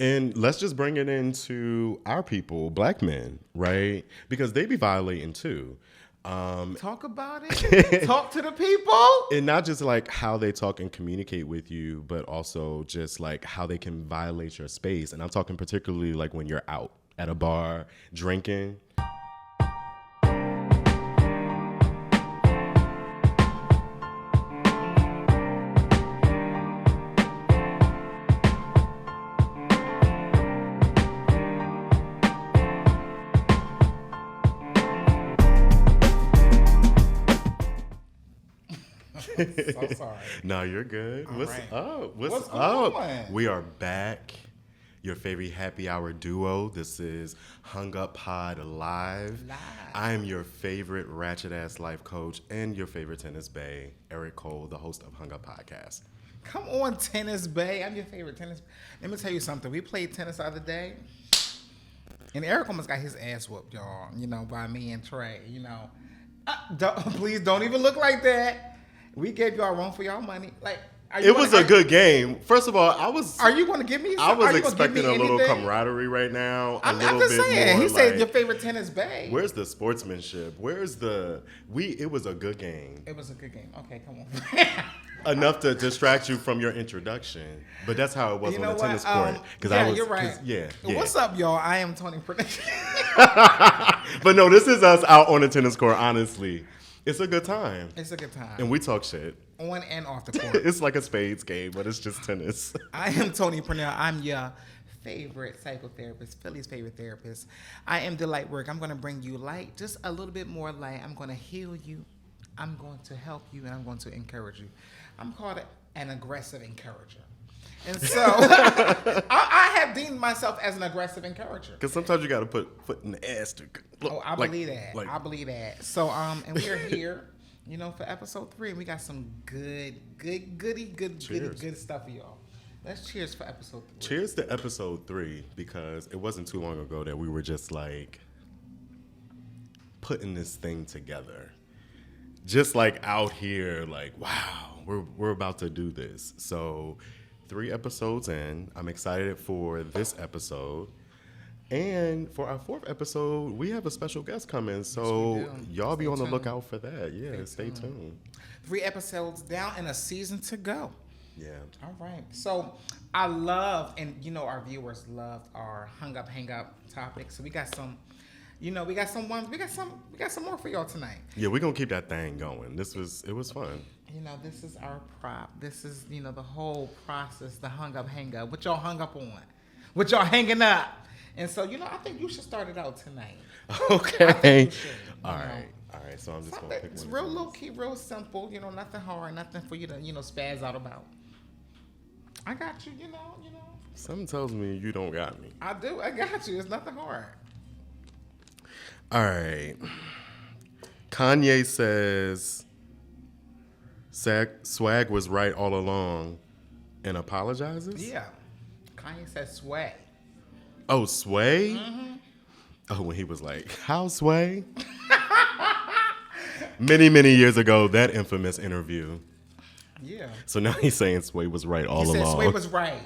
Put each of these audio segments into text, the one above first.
And let's just bring it into our people, black men, right? Because they be violating too. Talk about it. Talk to the people. And not just like how they talk and communicate with you, but also just like how they can violate your space. And I'm talking particularly like when you're out at a bar drinking. So sorry. No, you're good. What's right. up? What's up? going on? We are back. Your favorite happy hour duo. This is Hung Up Pod Live. I am your favorite ratchet ass life coach and your favorite tennis bae, Eric Cole, the host of Hung Up Podcast. Come on, Tennis Bay. I'm your favorite tennis. Let me tell you something. We played tennis the other day, and Eric almost got his ass whooped, y'all. You know, by me and Trey. You know, please don't even look like that. We gave y'all run for y'all money. Like, it was a good game. First of all, Are you going to give me? I was expecting a little camaraderie right now. I'm just saying. He said your favorite tennis bae. Where's the sportsmanship? Where's the It was a good game. It was a good game. Okay, come on. Enough to distract you from your introduction, but that's how it was on the tennis court. You're right. Yeah. What's up, y'all? I am Tony Purnell. But no, this is us out on the tennis court. Honestly, it's a good time. It's a good time, and we talk shit on and off the court. It's like a spades game, but it's just tennis. I am Tony Purnell. I'm your favorite psychotherapist, Philly's favorite therapist. I am the light work. I'm going to bring you light, just a little bit more light. I'm going to heal you. I'm going to help you, and I'm going to encourage you. I'm called an aggressive encourager. And so I have deemed myself as an aggressive encourager. Because sometimes you got to put foot in the ass to look. I believe that. I believe that. So, and we are here, you know, for episode 3, and we got some good stuff for y'all. Let's cheers for episode 3. Cheers to episode 3, because it wasn't too long ago that we were just like putting this thing together. Just like out here, like, wow, we're about to do this. So 3 episodes in, I'm excited for this episode. And for our 4th episode, we have a special guest coming. So y'all be on the lookout for that. Yeah, stay tuned. 3 episodes down and a season to go. Yeah. All right. So I love, and you know, our viewers loved our hang up topics. So we got some. You know, we got some more for y'all tonight. Yeah, we're going to keep that thing going. It was fun. You know, this is our prop. This is, you know, the whole process, the hang up. What y'all hung up on? What y'all hanging up? And so, you know, I think you should start it out tonight. Okay. All right. So I'm just going to pick one. It's real low key, real simple. You know, nothing hard, nothing for you to, you know, spaz out about. I got you, you know. Something tells me you don't got me. I do. I got you. It's nothing hard. All right. Kanye says swag was right all along and apologizes? Yeah. Kanye says sway. Oh, sway? Mm-hmm. Oh, when he was like, how sway? Many years ago, that infamous interview. Yeah. So now he's saying sway was right all along. He said sway was right.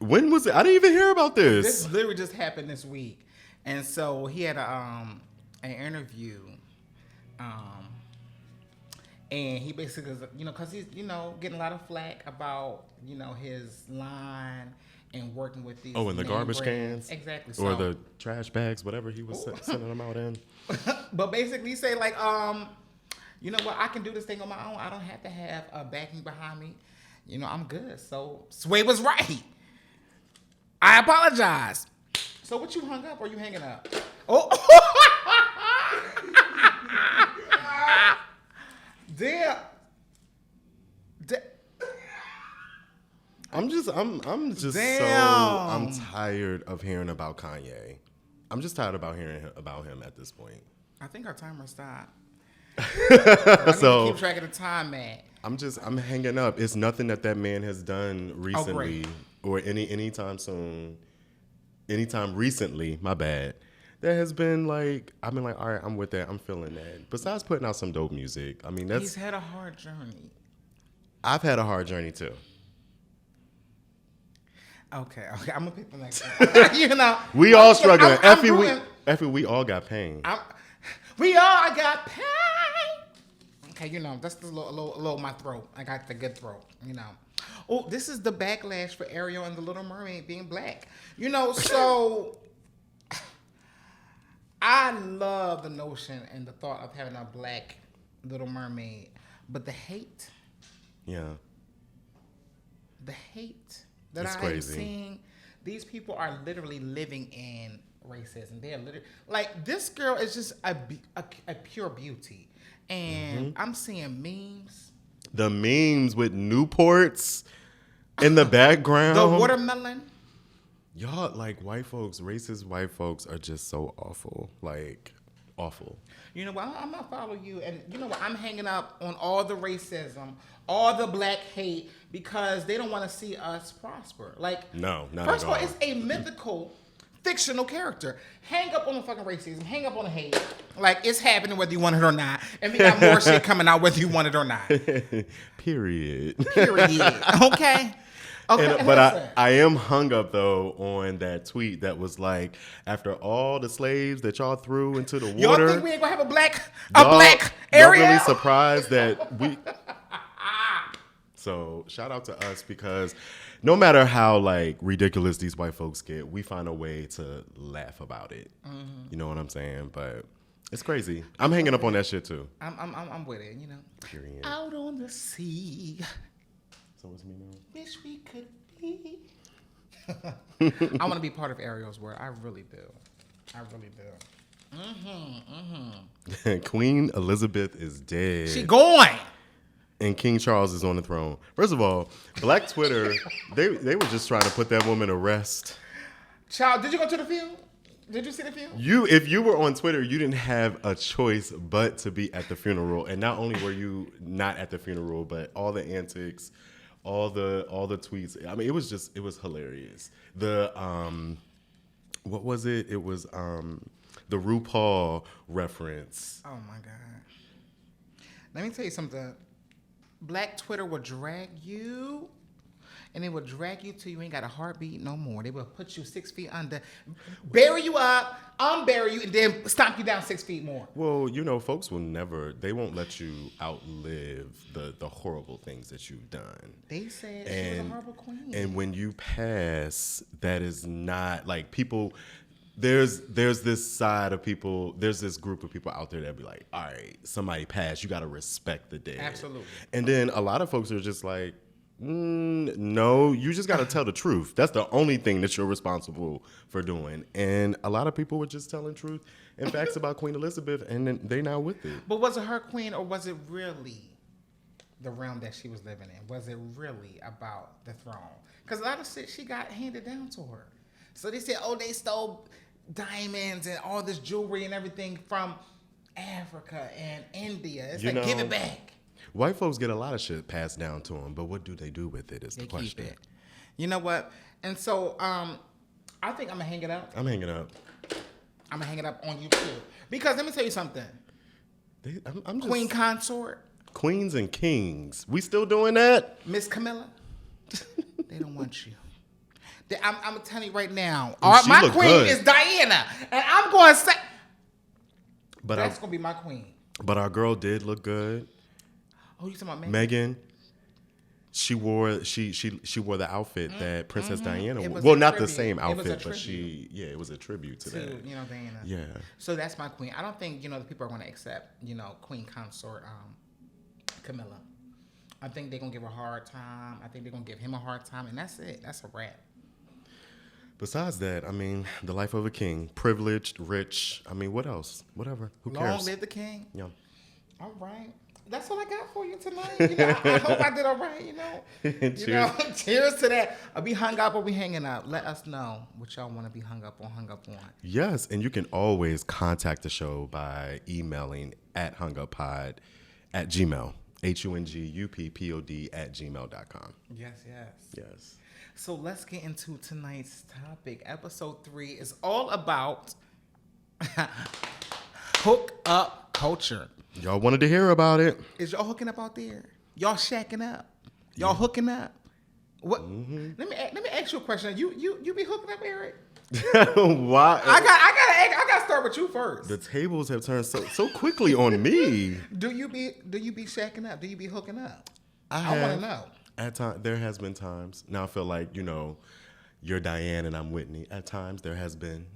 When was it? I didn't even hear about this. This literally just happened this week. And so he had an interview, and he basically, you know, because he's, you know, getting a lot of flack about, you know, his line and working with these. Oh, in the garbage cans? Exactly. Or the trash bags, whatever he was sending them out in. But basically, he say like, you know what, I can do this thing on my own. I don't have to have a backing behind me. You know, I'm good. So Sway was right. I apologize. So what, you hung up or you hanging up? Oh. Damn. I'm just Damn. I'm tired of hearing about Kanye. I'm just tired about hearing about him at this point. I think our timer stopped. I need to keep track of the time, man. I'm hanging up. It's nothing that man has done recently or anytime soon. Anytime recently, my bad. That has been like, I've been like, all right, I'm with that. I'm feeling that. Besides putting out some dope music, I mean, he's had a hard journey. I've had a hard journey too. Okay. I'm gonna pick the next one. You know, We all struggling. I'm Effie, we all got pain. we all got pain. Okay, you know, that's the little my throat. I got the good throat, you know. Oh, this is the backlash for Ariel and the Little Mermaid being black. You know, so I love the notion and the thought of having a black Little Mermaid, but the hate. Yeah. The hate that It's I'm crazy. seeing, these people are literally living in racism. They are literally like, this girl is just a pure beauty, and I'm seeing memes. The memes with Newports in the background. The watermelon. Y'all, like, white folks, racist white folks are just so awful. Like, awful. You know what? I'm gonna follow you, and you know what? I'm hanging up on all the racism, all the black hate, because they don't want to see us prosper. Like, No, not first at of all, all. it's a mythical, fictional character. Hang up on the fucking racism. Hang up on the hate. Like, it's happening whether you want it or not, and we got more shit coming out whether you want it or not. Period. Period. Okay. Okay. But I am hung up though on that tweet that was like, after all the slaves that y'all threw into the y'all water, think we ain't gonna have a black y'all Ariel? really surprised that we. So shout out to us, because no matter how like ridiculous these white folks get, we find a way to laugh about it. You know what I'm saying? But it's crazy. I'm hanging up on that shit too. I'm with it. You know. Period. Out on the sea. So what's me now? Wish we could be. I want to be part of Ariel's world. I really do. I really do. Queen Elizabeth is dead. She going. And King Charles is on the throne. First of all, Black Twitter, they were just trying to put that woman to rest. Child, did you go to the field? Did you see the field? If you were on Twitter, you didn't have a choice but to be at the funeral. And not only were you not at the funeral, but all the antics, all the tweets. I mean, it was hilarious. The what was it? It was the RuPaul reference. Oh my God. Let me tell you something. Black Twitter will drag you, and they will drag you till you ain't got a heartbeat no more. They will put you 6 feet under, bury you up, unbury you, and then stomp you down 6 feet more. Well, you know, folks they won't let you outlive the horrible things that you've done. They said she was a horrible queen. And when you pass, that is not like people. There's this side of people. There's this group of people out there that be like, all right, somebody passed. You got to respect the dead. Absolutely. And then a lot of folks are just like, no, you just got to tell the truth. That's the only thing that you're responsible for doing. And a lot of people were just telling truth and facts about Queen Elizabeth, and then they not with it. But was it her queen, or was it really the realm that she was living in? Was it really about the throne? Because a lot of shit she got handed down to her. So they said, oh, they stole diamonds and all this jewelry and everything from Africa and India. It's like, give it back. White folks get a lot of shit passed down to them, but what do they do with it is the question. Keep it. You know what? And so I think I'm going to hang it up. I'm hanging up. I'm going to hang it up on you too. Because let me tell you something. I'm just, Queen Consort. Queens and kings. We still doing that? Miss Camilla. They don't want you. I'm telling you right now. She my look queen good. is Diana. And I'm going to say, But that's going to be my queen. But our girl did look good. Oh, you talking about Meghan? Megan. She wore the outfit that Princess Diana wore. was Well, a not the tribute. same It was a outfit, but tribute. it was a tribute to that. You know, Diana. Yeah. So that's my queen. I don't think, the people are going to accept, Queen Consort Camilla. I think they're going to give her a hard time. I think they're going to give him a hard time. And that's it. That's a wrap. Besides that, I mean, the life of a king. Privileged, rich. I mean, what else? Whatever. Who cares? Long live the king. Yeah. All right. That's all I got for you tonight. I hope I did all right, Cheers. Cheers to that. Are we hung up or we hanging up? Let us know what y'all want to be hung up on. Yes, and you can always contact the show by emailing at hunguppod@gmail. HUNGUPPOD@gmail.com. Yes. So let's get into tonight's topic. Episode 3 is all about hook-up culture. Y'all wanted to hear about it. Is y'all hooking up out there? Y'all shacking up? Y'all hooking up? What? Let me ask you a question. You be hooking up, Eric? Why? I gotta start with you first. The tables have turned so quickly on me. Do you be shacking up? Do you be hooking up? I want to know. At times, there has been times. Now I feel like you're Diane and I'm Whitney. At times there has been.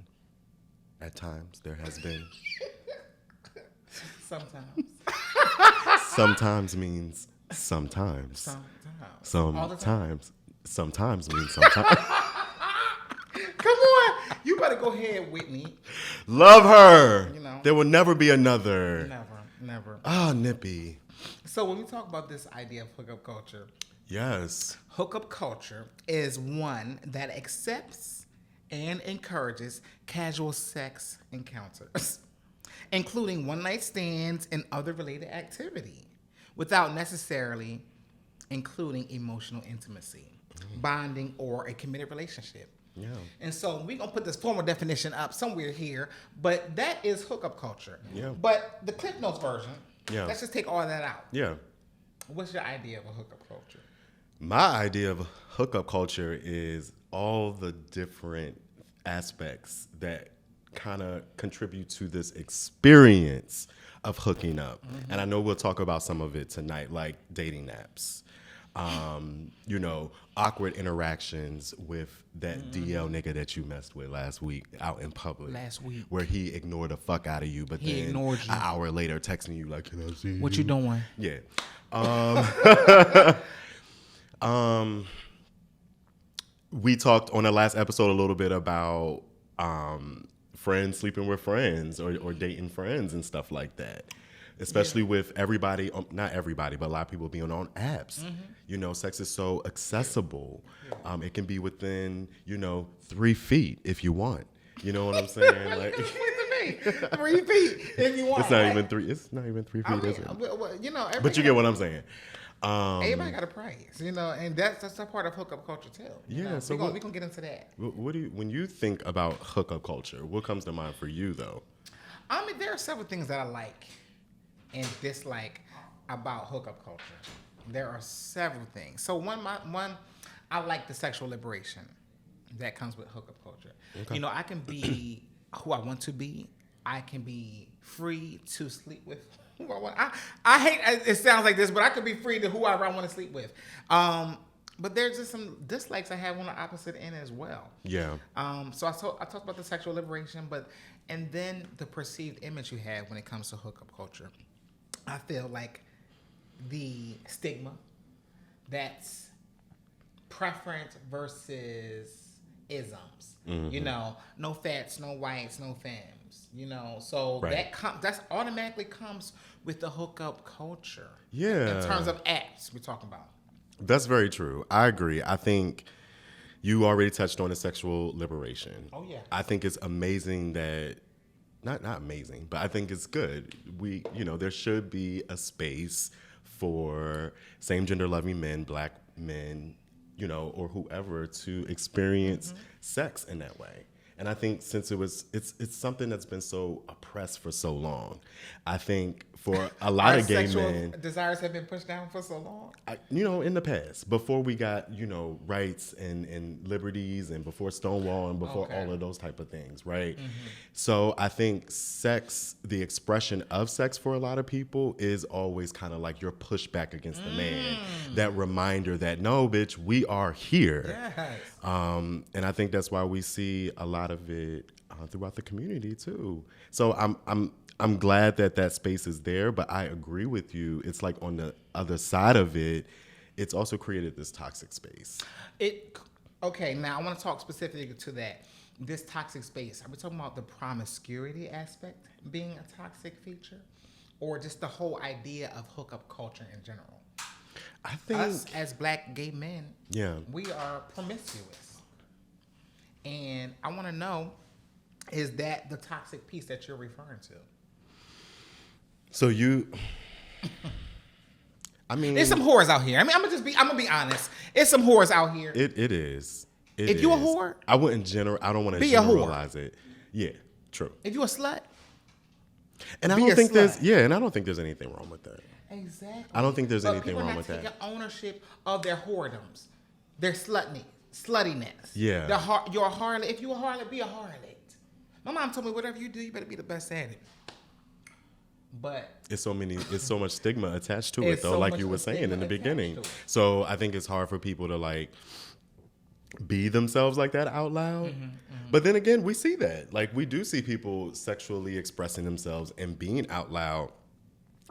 Sometimes. Sometimes means sometimes. All the time. Sometimes means sometimes. Come on. You better go ahead, Whitney. Love her. There will never be another. Never. Ah, Nippy. So when we talk about this idea of hookup culture, yes, hookup culture is one that accepts and encourages casual sex encounters, including one-night stands and other related activity, without necessarily including emotional intimacy, bonding, or a committed relationship. Yeah. And so we're going to put this formal definition up somewhere here, but that is hookup culture. Yeah. But the Cliff Notes version, let's just take all that out. Yeah. What's your idea of a hookup culture? My idea of hookup culture is all the different aspects that kind of contribute to this experience of hooking up. Mm-hmm. And I know we'll talk about some of it tonight, like dating apps. Awkward interactions with that DL nigga that you messed with last week out in public. Where he ignored the fuck out of you, but then ignored you. An hour later texting you like, can I see what you doing? Yeah. We talked on the last episode a little bit about friends sleeping with friends or dating friends and stuff like that. Especially with everybody, not everybody, but a lot of people being on apps. Mm-hmm. Sex is so accessible. It can be within, 3 feet if you want. You know what I'm saying? Like 3 feet if you want. It's not even 3. It's not even 3 feet, is it? But you get what I'm saying. Everybody got a price, and that's a part of hookup culture too. Yeah, so we're gonna get into that. What do you, when you think about hookup culture, what comes to mind for you though? There are several things that I like and dislike about hookup culture. There are several things. So one, I like the sexual liberation that comes with hookup culture. Okay. I can be who I want to be. I can be free to sleep with who I want. I hate it sounds like this, but I could be free to who I want to sleep with. But there's just some dislikes I have on the opposite end as well. Yeah. So I talked about the sexual liberation, and then the perceived image you have when it comes to hookup culture. I feel like the stigma, that's preference versus isms. Mm-hmm. No fats, no whites, no femmes. So right. That's automatically comes with the hookup culture. Yeah. In terms of apps we're talking about. That's very true. I agree. I think you already touched on the sexual liberation. Oh yeah. I think it's amazing that. Not amazing, but I think it's good. There should be a space for same gender loving men, black men, or whoever to experience sex in that way. And I think since it's something that's been so oppressed for so long, I think for a lot of gay men, desires have been pushed down for so long. In the past, before we got rights and liberties, and before Stonewall, and before all of those type of things, right? Mm-hmm. So I think sex, the expression of sex for a lot of people, is always kind of like your pushback against the man. That reminder that no, bitch, we are here. Yes. And I think that's why we see a lot of it throughout the community too. So I'm glad that space is there, but I agree with you. It's like on the other side of it, it's also created this toxic space. Now I want to talk specifically to that. This toxic space, are we talking about the promiscuity aspect being a toxic feature, or just the whole idea of hookup culture in general? I think us as black gay men, we are promiscuous. And I want to know, is that the toxic piece that you're referring to? So there's some whores out here. I'm gonna be honest. It's some whores out here. It is. If you a whore, I don't want to generalize it. Yeah, true. If you a slut, and I don't think there's anything wrong with that. Exactly. I don't think there's anything wrong with that. People are not taking ownership of their whoredoms. their sluttiness. Yeah. You're a harlot. If you're a harlot, be a harlot. My mom told me whatever you do, you better be the best at it. But it's so much stigma attached to it, though, so like much you were saying in the stigma beginning. attached to it. So I think it's hard for people to like be themselves like that out loud. But then again, we see that. Like, we do see people sexually expressing themselves and being out loud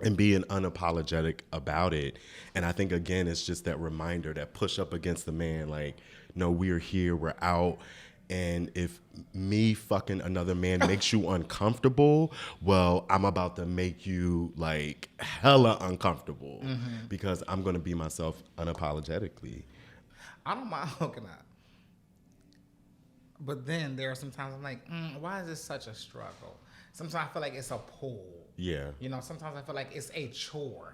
and being unapologetic about it. And I think, again, it's just that reminder, that push up against the man. Like, no, we're here, we're out. And if me fucking another man makes you uncomfortable, well, I'm about to make you like hella uncomfortable because I'm going to be myself unapologetically. I don't mind hooking up. But then there are some times I'm like, why is this such a struggle? Sometimes I feel like it's a pull. Yeah. You know, sometimes I feel like it's a chore.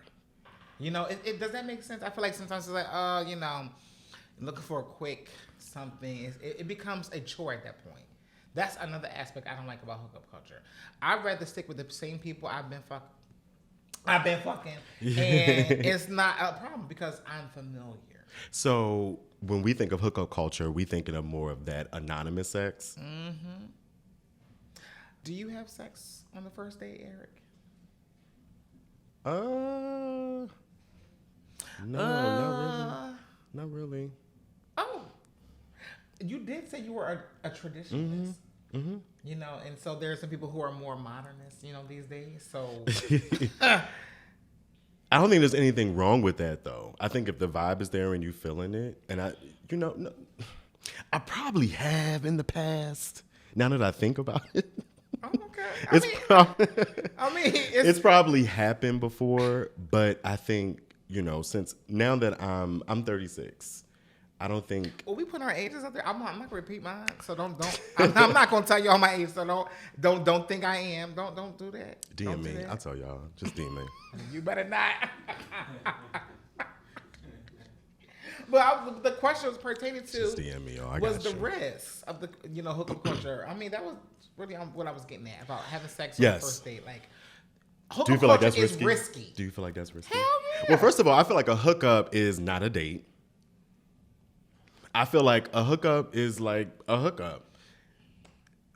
You know, it does that make sense? I feel like sometimes it's like, you know, looking for a quick something. It becomes a chore at that point. That's another aspect I don't like about hookup culture. I'd rather stick with the same people I've been fucking, and it's not a problem because I'm familiar. So when we think of hookup culture, we thinking of more of that anonymous sex. Mm-hmm. Do you have sex on the first date, Eric? No, not really. Not really. Oh, you did say you were a traditionalist. Mm-hmm. You know, and so there are some people who are more modernists, you know, these days. So I don't think there's anything wrong with that, though. I think if the vibe is there and you feeling it, and I probably have in the past. Now that I think about it, oh, okay. It's probably happened before, but I think since now that I'm 36. I don't think. Well, we put our ages up there. I'm not gonna repeat mine, so don't. I'm not gonna tell y'all my age, so don't think I am. Don't do that. DM me. I'll tell y'all. Just DM me. You better not. But the question was pertaining to just DM me, y'all. Was the risk of the hookup culture. I mean, that was really what I was getting at about having sex on the first date. Like, hookup do you feel like that's risky? Do you feel like that's risky? Hell yeah. Well, first of all, I feel like a hookup is not a date. I feel like a hookup is like a hookup.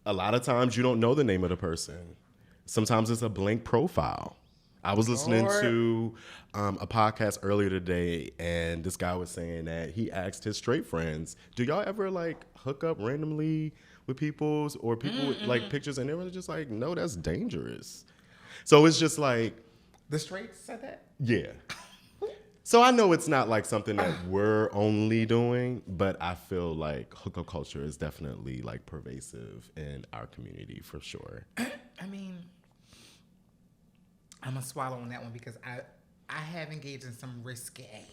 A lot of times you don't know the name of the person. Sometimes it's a blank profile. I was listening to a podcast earlier today, and this guy was saying that he asked his straight friends, do y'all ever like hook up randomly with people or people with like pictures? And they were just like, no, that's dangerous. So it's just like. The straights said that? Yeah. So I know it's not like something that we're only doing, but I feel like hookup culture is definitely like pervasive in our community for sure. I mean, I'm gonna swallow on that one because I have engaged in some risque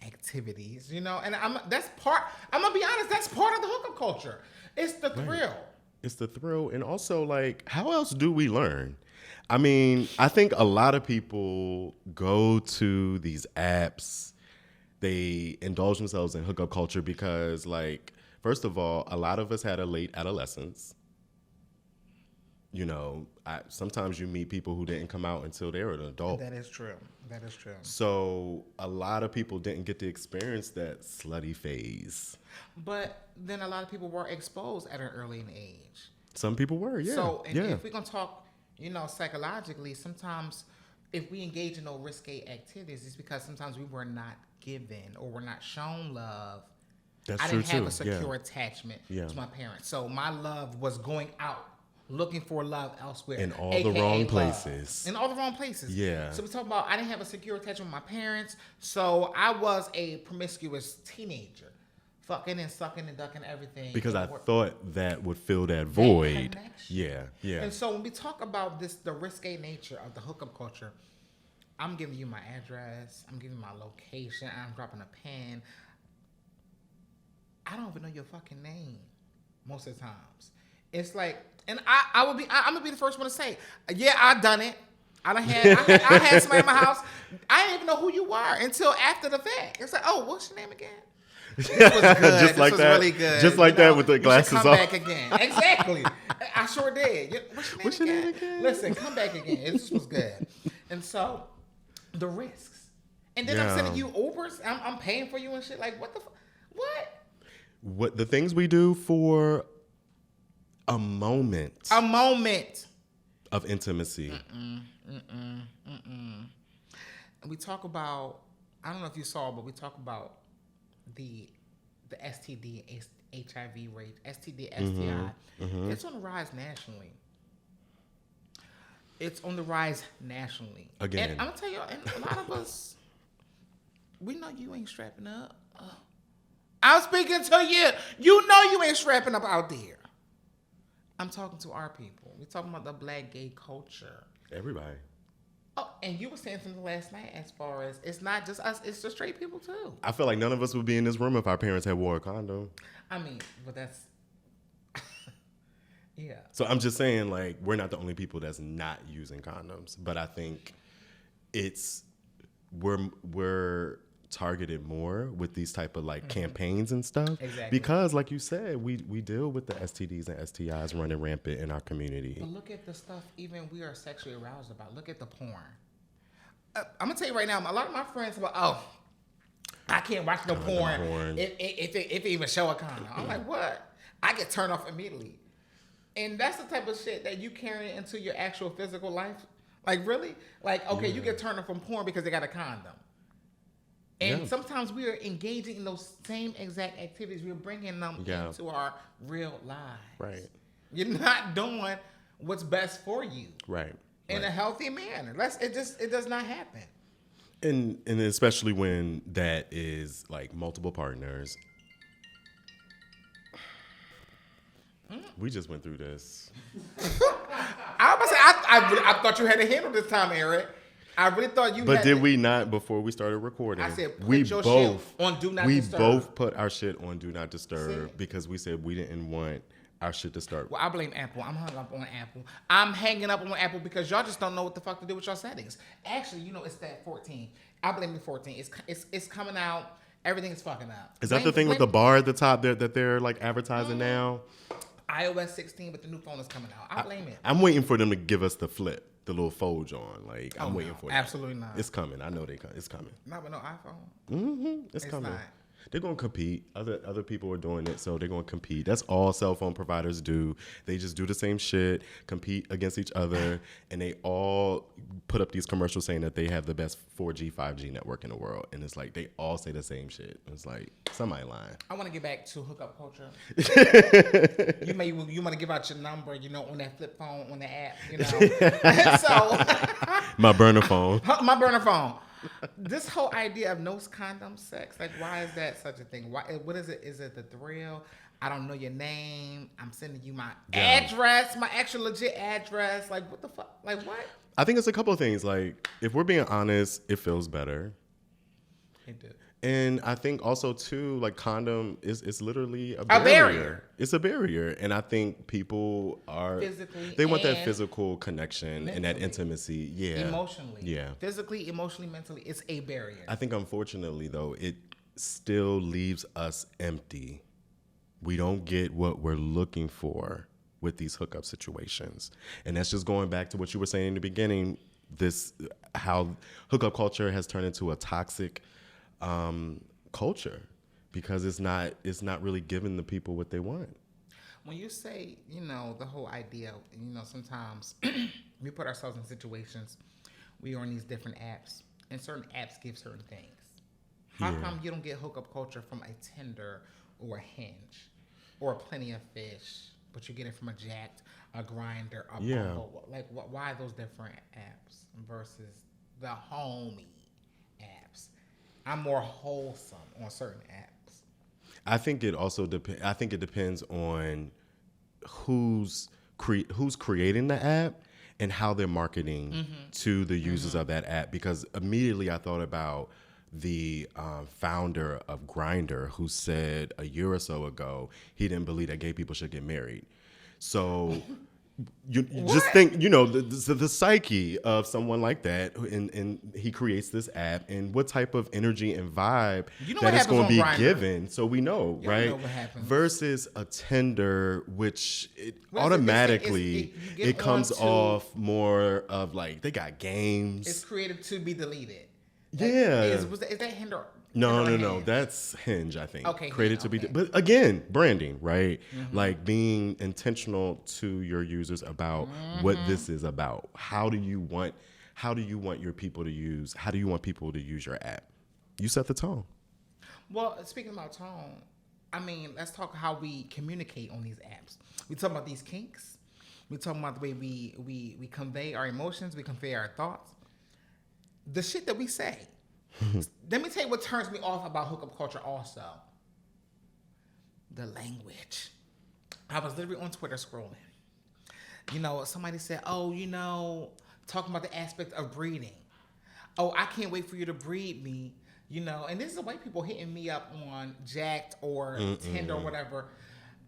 activities, and I'm gonna be honest, that's part of the hookup culture. It's the thrill. It's the thrill, and also like, how else do we learn? I mean, I think a lot of people go to these apps, they indulge themselves in hookup culture because, like, first of all, a lot of us had a late adolescence. Sometimes you meet people who didn't come out until they were an adult. That is true. So a lot of people didn't get to experience that slutty phase. But then a lot of people were exposed at an early age. Some people were, yeah. So if we're going to talk, psychologically, sometimes if we engage in those risque activities, it's because sometimes we were not given or were not shown love. That's I true, didn't have too. a secure attachment to my parents. So my love was going out, looking for love elsewhere. In all the wrong places. In all the wrong places. Yeah. So we talk about I didn't have a secure attachment with my parents. So I was a promiscuous teenager. Fucking and sucking and ducking everything. Because I thought that would fill that void. Yeah. And so when we talk about the risque nature of the hookup culture, I'm giving you my address. I'm giving you my location. I'm dropping a pin. I don't even know your fucking name most of the times. It's like, and I'm gonna be the first one to say, yeah, I done it. I had somebody in my house. I didn't even know who you were until after the fact. It's like, oh, what's your name again? This was good. Just like that. Really good. Just like that with the glasses off. Come back again. Exactly. I sure did. What's your name again? Listen, come back again. This was good. And so, the risks. And then I'm sending you Ubers. I'm paying for you and shit. Like, what What the things we do for a moment of intimacy. We talk about, I don't know if you saw, but we talk about the STD, HIV rate, STD, STI. It's on the rise nationally. Again. And I'm going to tell you, and a lot of us, we know you ain't strapping up. I'm speaking to you. You know you ain't strapping up out there. I'm talking to our people. We're talking about the black gay culture. Everybody. Oh, and you were saying something last night as far as it's not just us, it's the straight people too. I feel like none of us would be in this room if our parents had wore a condom. I mean, but that's... yeah. So I'm just saying, like, we're not the only people that's not using condoms. But I think we're targeted more with these type of like campaigns and stuff. Exactly. Because like you said, we deal with the STDs and STIs running rampant in our community. But look at the stuff even we are sexually aroused about. Look at the porn. I'm gonna tell you right now, a lot of my friends about, I can't watch no porn. If it even show a condom. I'm like, what? I get turned off immediately. And that's the type of shit that you carry into your actual physical life. Like, really? Like, okay, you get turned off from porn because they got a condom. And sometimes we are engaging in those same exact activities. We're bringing them into our real lives. Right. You're not doing what's best for you. Right. In a healthy manner. It does not happen. And especially when that is like multiple partners. We just went through this. I was about to say, I thought you had a handle this time, Eric. I really thought you. But did we not before we started recording? I said, we your both shit on Do Not we Disturb. both put our shit on Do Not Disturb because we said we didn't want our shit to start. Well, I blame Apple. I'm hung up on Apple. I'm hanging up on Apple because y'all just don't know what the fuck to do with your settings. Actually, it's that 14. I blame the 14. It's coming out. Everything is fucking up. Is that the thing with the bar at the top that they're like advertising now? iOS 16, but the new phone is coming out. I blame it. I'm waiting for them to give us the flip, the little fold on. Like I'm waiting for it. Absolutely not. It's coming. I know it's coming. Not with no iPhone. It's coming. Not. They're gonna compete. Other people are doing it, so they're gonna compete. That's all cell phone providers do. They just do the same shit, compete against each other, and they all put up these commercials saying that they have the best 4G, 5G network in the world. And it's like they all say the same shit. It's like somebody lying. I want to get back to hookup culture. you want to give out your number, on that flip phone, on the app, So my burner phone. My burner phone. This whole idea of no condom sex, like, why is that such a thing? What is it? Is it the thrill? I don't know your name. I'm sending you my address, my actual legit address. Like, what the fuck? Like, what? I think it's a couple of things. Like, if we're being honest, it feels better. It did. And I think also too, like condom is literally a barrier. It's a barrier, and I think people are they want that physical connection and that intimacy. Yeah, emotionally. Yeah, physically, emotionally, mentally, it's a barrier. I think unfortunately though, it still leaves us empty. We don't get what we're looking for with these hookup situations, and that's just going back to what you were saying in the beginning. How hookup culture has turned into a toxic culture because it's not really giving the people what they want. When you say, the whole idea, sometimes we put ourselves in situations, we are on these different apps, and certain apps give certain things. How come you don't get hookup culture from a Tinder or a Hinge or a Plenty of Fish, but you get it from a Jacked, a Grindr, a Bumble? Like, why those different apps versus the homie apps? I'm more wholesome on certain apps. I think it also depends. I think it depends on who's creating the app and how they're marketing to the users of that app. Because immediately I thought about the founder of Grindr, who said a year or so ago he didn't believe that gay people should get married. So you just think, the psyche of someone like that, and he creates this app, and what type of energy and vibe that it's going to be given. So we know, right? Know what happens. Versus a Tinder, which automatically it comes off more of like they got games. It's created to be deleted. Like, yeah. Is that No. That's Hinge, I think. Okay, Created Hinge, to be, okay. but again, branding, right? Like being intentional to your users about what this is about. How do you want your people to use? How do you want people to use your app? You set the tone. Well, speaking about tone, I mean, let's talk how we communicate on these apps. We talk about these kinks. We talk about the way we convey our emotions. We convey our thoughts. The shit that we say. Let me tell you what turns me off about hookup culture also. The language. I was literally on Twitter scrolling. You know, somebody said, oh, you know, talking about the aspect of breeding. Oh, I can't wait for you to breed me. You know, and this is white people hitting me up on Jacked or Tinder or whatever.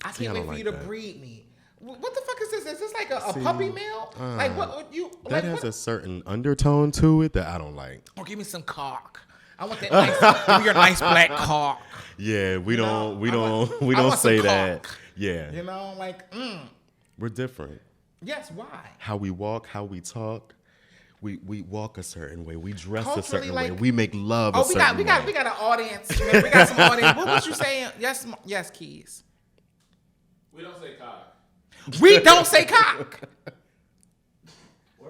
I can't wait for you to breed me. What the fuck is this? Is this like a puppy mill? Like what you? That like, has what? a certain undertone to it that I don't like. Or give me some cock. I want that nice, give me your nice black cock. Yeah, we don't want say some that. cock. Yeah, You know, like, we're different. yes, why? How we walk, how we talk. We walk a certain way. We dress a Culturally, certain like- way. We make love Oh, a certain way. we got an audience. We got some audience. What was you saying? Yes, Keys. We don't say cock. We don't say cock.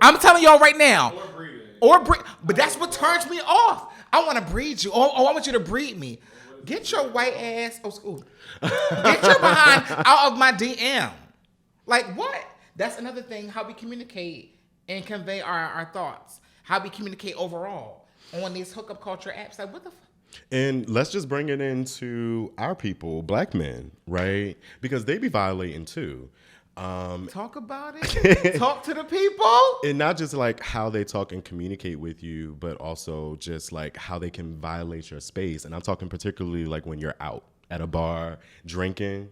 I'm telling y'all right now. Or breeding. But that's what turns me off. I want to breed you. Oh, I want you to breed me. Get your white ass. Get your behind out of my DM. Like what? That's another thing. How we communicate and convey our thoughts. How we communicate overall on these hookup culture apps. Like what the fuck? And let's just bring it into our people, black men, right? Because they be violating too. Talk about it. Talk to the people. And not just like how they talk and communicate with you, but also just like how they can violate your space. And I'm talking particularly like when you're out at a bar drinking.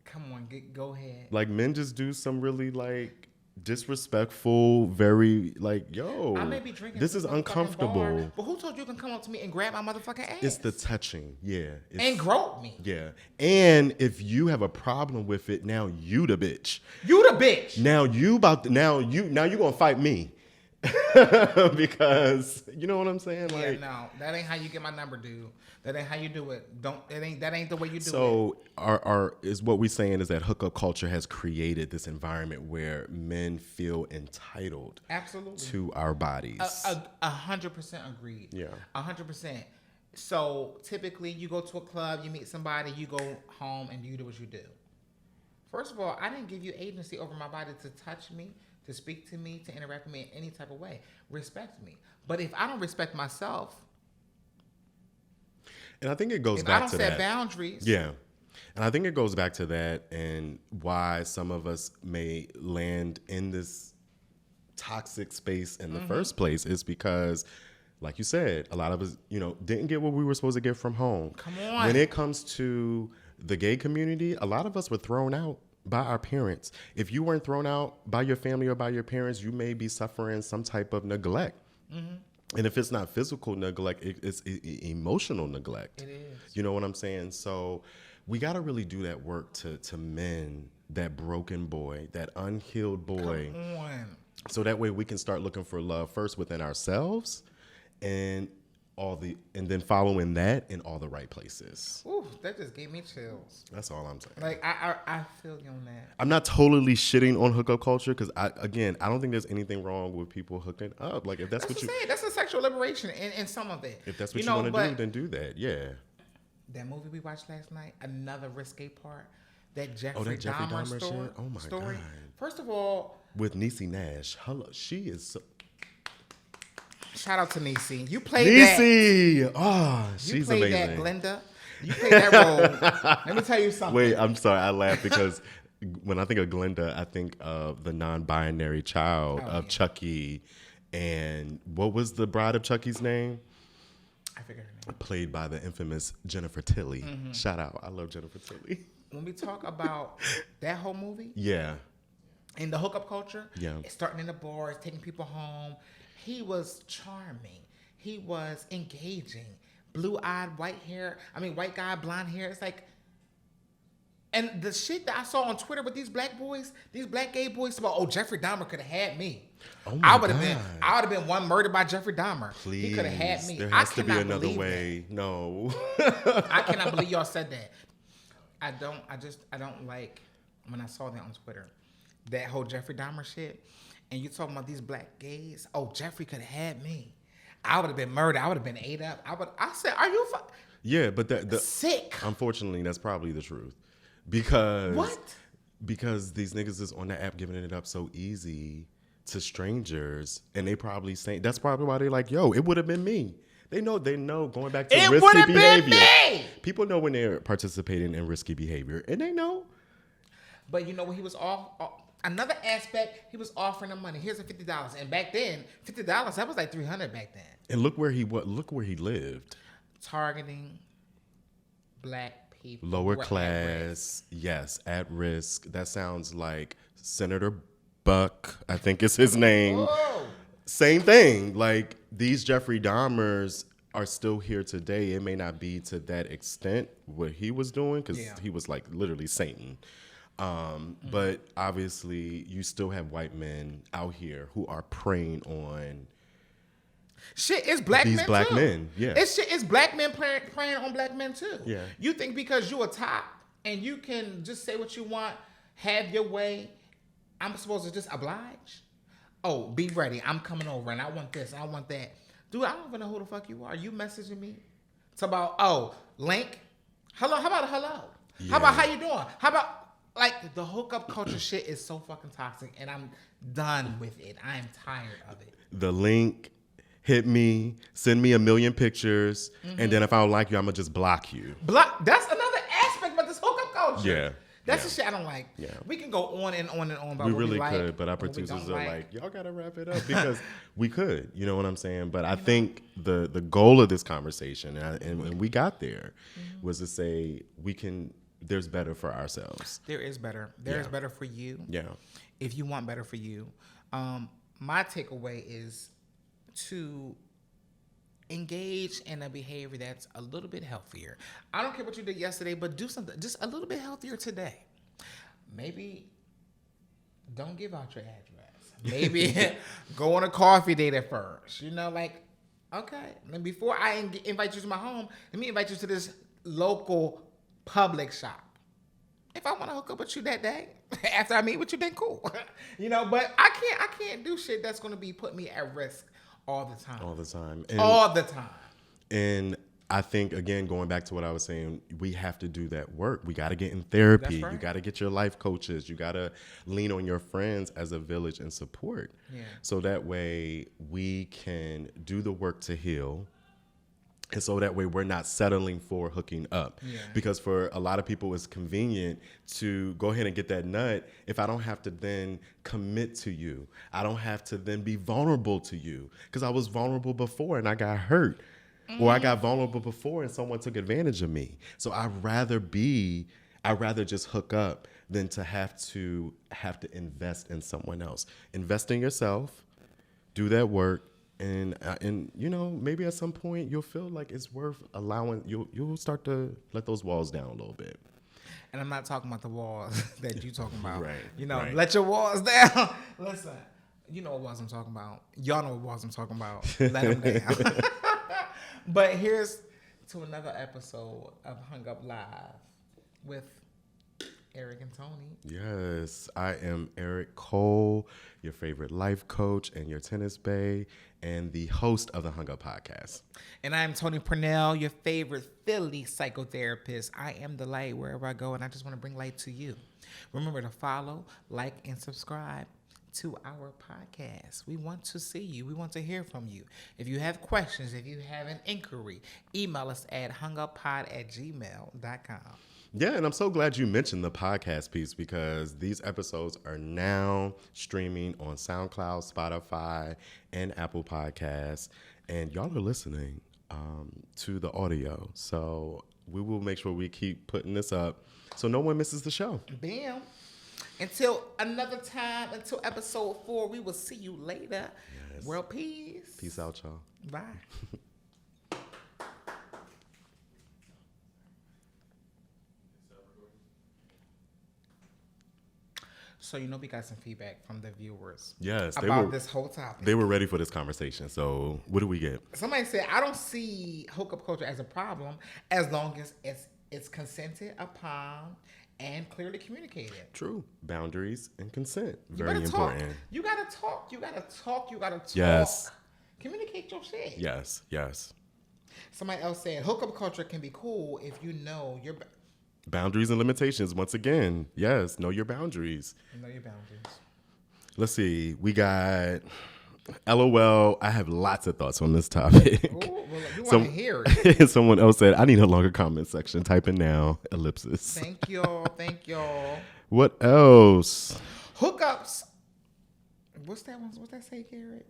Come on, go ahead. Like men just do some really like disrespectful, very like, yo, I may be drinking. this is some motherfucking uncomfortable. bar, but who told you can come up to me and grab my motherfucking ass? It's the touching, yeah. and grope me. Yeah. And if you have a problem with it, now you the bitch. You the bitch. Now you gonna fight me. Because you know what I'm saying? Yeah, Like, no, that ain't how you get my number, dude. That ain't how you do it. That ain't the way you do it. so our is what we're saying is that hookup culture has created this environment where men feel entitled Absolutely. to our bodies. 100% agreed. Yeah. 100%. So typically, you go to a club, you meet somebody, you go home, and you do what you do. First of all, I didn't give you agency over my body to touch me, to speak to me, to interact with me in any type of way. Respect me. But if I don't respect myself, And I think it goes if I back don't to set that. boundaries, Yeah. And I think it goes back to that and why some of us may land in this toxic space in the first place is because, like you said, a lot of us, didn't get what we were supposed to get from home. Come on. When it comes to the gay community, a lot of us were thrown out by our parents. If you weren't thrown out by your family or by your parents, you may be suffering some type of neglect. And if it's not physical neglect, it's emotional neglect. It is. You know what I'm saying? So we got to really do that work to mend that broken boy, that unhealed boy. Come on. So that way we can start looking for love first within ourselves and then following that in all the right places. Ooh, that just gave me chills. That's all I'm saying. Like I feel you on that. I'm not totally shitting on hookup culture because I don't think there's anything wrong with people hooking up. Like if that's what you, That's a sexual liberation in some of it. if that's what you want to do, then do that. Yeah. That movie we watched last night, another risque part. That Jeffrey, that Jeffrey Dahmer, Dahmer story. shit? Oh my story. God. First of all, With Niecy Nash. Hello, she is so. shout out to Niecy. You played that. Niecy! Oh, You she's played amazing. that, Glenda. You played that role. Let me tell you something. Wait, I'm sorry. I laugh because when I think of Glenda, I think of the non-binary child of Chucky. And what was the bride of Chucky's name? I figured her name. Played by the infamous Jennifer Tilly. Shout out. I love Jennifer Tilly. When we talk about that whole movie Yeah. and the hookup culture, Yeah. starting in the bars, taking people home, he was charming. He was engaging. Blue-eyed, white guy, blonde hair. It's like, And the shit that I saw on Twitter with these black boys, these black gay boys, about Jeffrey Dahmer could have had me. Oh my I would have God. been one murdered by Jeffrey Dahmer. Please. He could have had me. There I has to be cannot another believe way. No. that. I cannot believe y'all said that. I don't like when I saw that on Twitter, that whole Jeffrey Dahmer shit, and you talking about these black gays. Oh, Jeffrey could have had me. I would have been murdered. I would have been ate up. I said, are you Yeah, but sick? unfortunately, that's probably the truth. Because What? Because these niggas is on the app giving it up so easy to strangers, and they probably saying that's probably why they're like, yo, it would have been me. They know going back to It risky would have been behavior. me. People know when they're participating in risky behavior, and they know. But you know when he was off. Another aspect, he was offering them money. Here's a $50, and back then, $50 that was like $300 back then. And look where he lived. Targeting black people, Lower who were at class, yes, at risk. That sounds like Senator Buck, I think is his name. Whoa. Same thing. Like, these Jeffrey Dahmers are still here today. It may not be to that extent what he was doing, because he was like literally Satan. But obviously, you still have white men out here who are preying on Shit, it's black these men black too. men. Yeah. It's black men preying on black men too. Yeah. You think because you a top and you can just say what you want, have your way, I'm supposed to just oblige? Oh, be ready. I'm coming over and I want this and I want that. Dude, I don't even know who the fuck you are. You messaging me? It's about, oh, link? Hello? How about a hello? Yeah. How about how you doing? How about, like, the hookup culture shit is so fucking toxic and I'm done with it. I am tired of it. The link, hit me, send me 1 million pictures, and then if I don't like you, I'm going to just block you. That's another aspect of this hookup culture. Yeah. That's the shit I don't like. Yeah. We can go on and on and on about We what really we like, could, but our what we producers don't are like, y'all got to wrap it up, because we could, you know what I'm saying? But I think the goal of this conversation, and we got there, was to say there's better for ourselves. There is better. There is better for you. Yeah. If you want better for you. My takeaway is to engage in a behavior that's a little bit healthier. I don't care what you did yesterday, but do something just a little bit healthier today. Maybe don't give out your address. Maybe go on a coffee date at first. You know, like, okay. And before I invite you to my home, let me invite you to this local public shop. If I want to hook up with you that day, after I meet with you, then cool. You know, but I can't do shit that's going to be putting me at risk all the time. All the time. All the time. And I think, again, going back to what I was saying, we have to do that work. We got to get in therapy. That's right. You got to get your life coaches. You got to lean on your friends as a village and support. Yeah. So that way we can do the work to heal. And so that way we're not settling for hooking up. Yeah. Because for a lot of people, it's convenient to go ahead and get that nut if I don't have to then commit to you. I don't have to then be vulnerable to you. Because I was vulnerable before and I got hurt. Or I got vulnerable before and someone took advantage of me. So I'd rather just hook up than to have to invest in someone else. Invest in yourself, do that work. And you know, maybe at some point you'll feel like it's worth allowing, you'll start to let those walls down a little bit. And I'm not talking about the walls that you talking about. Right, You know, right. let your walls down. Listen, you know what walls I'm talking about. Y'all know what walls I'm talking about. Let them down. But here's to another episode of Hung Up Live with Eric and Tony. Yes, I am Eric Cole, your favorite life coach and your tennis bae, and the host of the Hung Up Podcast. And I'm Tony Purnell, your favorite Philly psychotherapist. I am the light wherever I go, and I just want to bring light to you. Remember to follow, like, and subscribe to our podcast. We want to see you. We want to hear from you. If you have questions, if you have an inquiry, email us at hunguppod@gmail.com. Yeah, and I'm so glad you mentioned the podcast piece, because these episodes are now streaming on SoundCloud, Spotify, and Apple Podcasts. And y'all are listening to the audio. So we will make sure we keep putting this up so no one misses the show. Bam. Until another time, until episode 4, we will see you later. Yes. World peace. Peace out, y'all. Bye. So we got some feedback from the viewers. Yes, about this whole topic. They were ready for this conversation. So what do we get? Somebody said, I don't see hookup culture as a problem as long as it's consented upon and clearly communicated. True. Boundaries and consent. You Very gotta important. Talk. You gotta talk. You gotta talk. You gotta talk. Yes. Communicate your shit. Yes. Yes. Somebody else said, hookup culture can be cool if you know your boundaries and limitations. Once again, yes, know your boundaries. Know your boundaries. Let's see. We got LOL. I have lots of thoughts on this topic. Ooh, well, you want to hear it. Someone else said, I need a longer comment section. Type in now. Ellipsis. Thank y'all. Thank y'all. What else? Hookups. What's that one? What's that say, Garrett?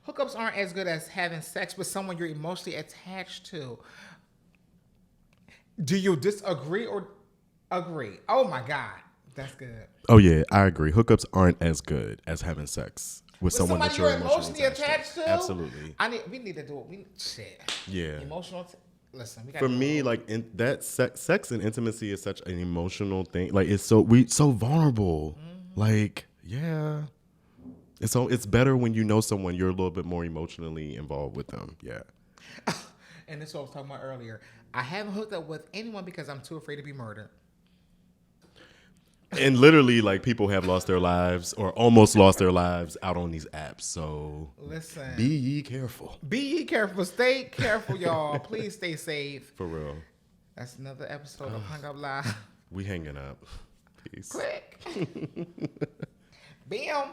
Hookups aren't as good as having sex with someone you're emotionally attached to. Do you disagree or agree? Oh my God. That's good. Oh yeah, I agree. Hookups aren't as good as having sex with someone that you're emotionally attached to. Absolutely. We need to do it. Shit. Yeah. Emotional. Listen, we got for me, like that sex and intimacy is such an emotional thing. Like it's so vulnerable. Mm-hmm. Like yeah, it's better when you know someone you're a little bit more emotionally involved with them. Yeah. And this is what I was talking about earlier. I haven't hooked up with anyone because I'm too afraid to be murdered. And literally, like, people have lost their lives or almost lost their lives out on these apps. So listen, be ye careful. Be ye careful. Stay careful, y'all. Please stay safe. For real. That's another episode of Hung Up Live. We hanging up. Peace. Click. Bam.